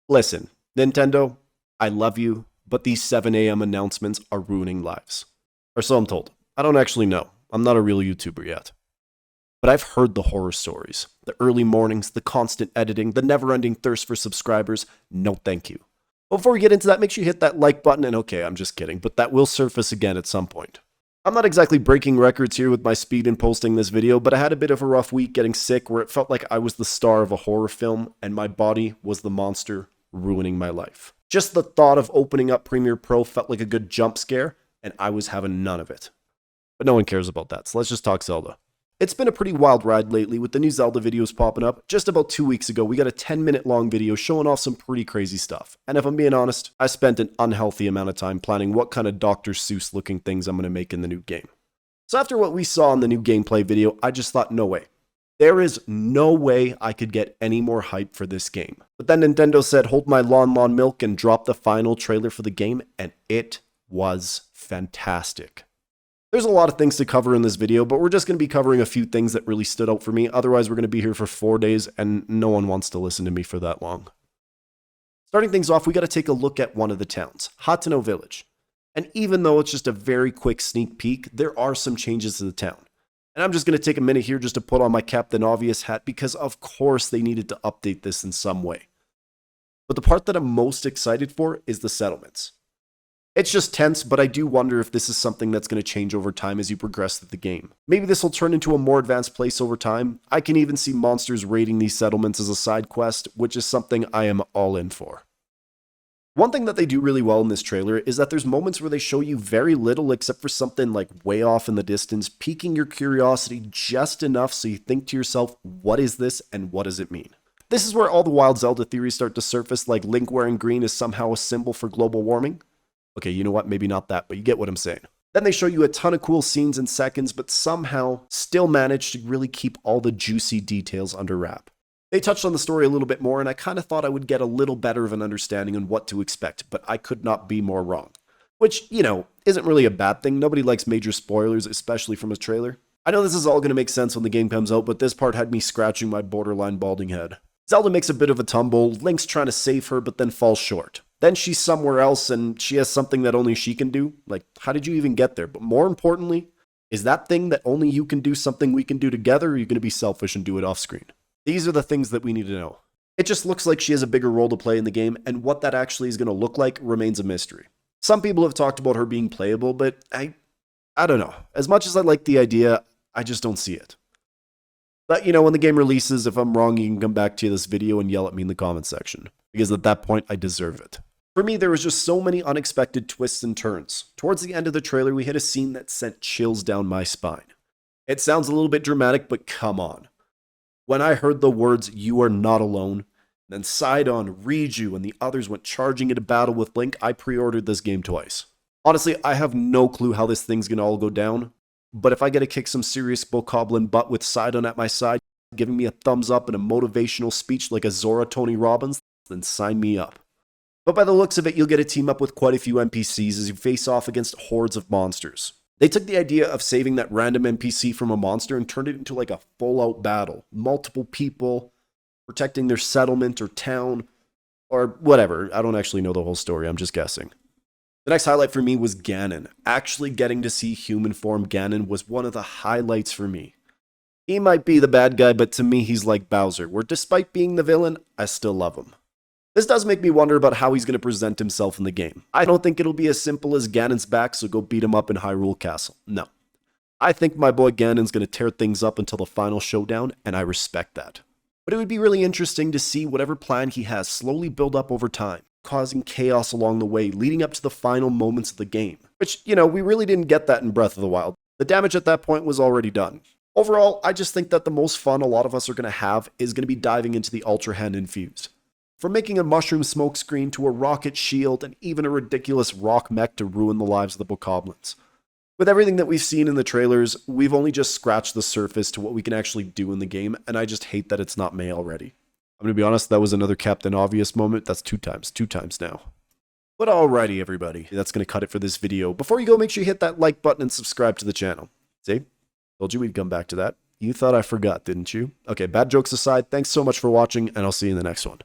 Listen, Nintendo, I love you, but these 7 a.m. announcements are ruining lives. Or so I'm told. I don't actually know. I'm not a real YouTuber yet. But I've heard the horror stories. The early mornings, the constant editing, the never-ending thirst for subscribers. No thank you. Before we get into that, make sure you hit that like button, and okay, I'm just kidding, but that will surface again at some point. I'm not exactly breaking records here with my speed in posting this video, but I had a bit of a rough week getting sick where it felt like I was the star of a horror film and my body was the monster ruining my life. Just the thought of opening up Premiere Pro felt like a good jump scare, and I was having none of it. But no one cares about that, so let's just talk Zelda. It's been a pretty wild ride lately with the new Zelda videos popping up. Just about 2 weeks ago, we got a 10-minute long video showing off some pretty crazy stuff. And if I'm being honest, I spent an unhealthy amount of time planning what kind of Dr. Seuss looking things I'm going to make in the new game. So after what we saw in the new gameplay video, I just thought, no way. There is no way I could get any more hype for this game. But then Nintendo said, hold my lawn milk, and dropped the final trailer for the game, and it was fantastic. There's a lot of things to cover in this video, but we're just going to be covering a few things that really stood out for me. Otherwise, we're going to be here for 4 days, and no one wants to listen to me for that long. Starting things off, we got to take a look at one of the towns, Hateno Village. And even though it's just a very quick sneak peek, there are some changes to the town. And I'm just going to take a minute here just to put on my Captain Obvious hat, because of course they needed to update this in some way. But the part that I'm most excited for is the settlements. It's just tense, but I do wonder if this is something that's going to change over time as you progress through the game. Maybe this will turn into a more advanced place over time. I can even see monsters raiding these settlements as a side quest, which is something I am all in for. One thing that they do really well in this trailer is that there's moments where they show you very little except for something like way off in the distance, piquing your curiosity just enough so you think to yourself, what is this and what does it mean? This is where all the wild Zelda theories start to surface, like Link wearing green is somehow a symbol for global warming. Okay, you know what? Maybe not that, but you get what I'm saying. Then they show you a ton of cool scenes in seconds, but somehow still manage to really keep all the juicy details under wrap. They touched on the story a little bit more, and I kind of thought I would get a little better of an understanding on what to expect, but I could not be more wrong. Which, isn't really a bad thing. Nobody likes major spoilers, especially from a trailer. I know this is all going to make sense when the game comes out, but this part had me scratching my borderline balding head. Zelda makes a bit of a tumble, Link's trying to save her, but then falls short. Then she's somewhere else and she has something that only she can do. Like, how did you even get there? But more importantly, is that thing that only you can do something we can do together, or are you going to be selfish and do it off screen? These are the things that we need to know. It just looks like she has a bigger role to play in the game, and what that actually is going to look like remains a mystery. Some people have talked about her being playable, but I don't know. As much as I like the idea, I just don't see it. But, when the game releases, if I'm wrong, you can come back to this video and yell at me in the comment section. Because at that point, I deserve it. For me, there was just so many unexpected twists and turns. Towards the end of the trailer, we hit a scene that sent chills down my spine. It sounds a little bit dramatic, but come on. When I heard the words, "You are not alone," then Sidon, Riju, and the others went charging into battle with Link, I pre-ordered this game twice. Honestly, I have no clue how this thing's gonna all go down, but if I get to kick some serious bokoblin butt with Sidon at my side, giving me a thumbs up and a motivational speech like a Zora Tony Robbins, then sign me up. But by the looks of it, you'll get to team up with quite a few NPCs as you face off against hordes of monsters. They took the idea of saving that random NPC from a monster and turned it into like a full-out battle. Multiple people protecting their settlement or town or whatever. I don't actually know the whole story, I'm just guessing. The next highlight for me was Ganon. Actually getting to see human form Ganon was one of the highlights for me. He might be the bad guy, but to me he's like Bowser, where despite being the villain, I still love him. This does make me wonder about how he's going to present himself in the game. I don't think it'll be as simple as Ganon's back, so go beat him up in Hyrule Castle. No. I think my boy Ganon's going to tear things up until the final showdown, and I respect that. But it would be really interesting to see whatever plan he has slowly build up over time, causing chaos along the way, leading up to the final moments of the game. Which, we really didn't get that in Breath of the Wild. The damage at that point was already done. Overall, I just think that the most fun a lot of us are going to have is going to be diving into the Ultra Hand Infused. From making a mushroom smokescreen to a rocket shield and even a ridiculous rock mech to ruin the lives of the bokoblins. With everything that we've seen in the trailers, we've only just scratched the surface to what we can actually do in the game, and I just hate that it's not May already. I'm going to be honest, that was another Captain Obvious moment. That's two times now. But alrighty everybody, that's going to cut it for this video. Before you go, make sure you hit that like button and subscribe to the channel. See? Told you we'd come back to that. You thought I forgot, didn't you? Okay, bad jokes aside, thanks so much for watching, and I'll see you in the next one.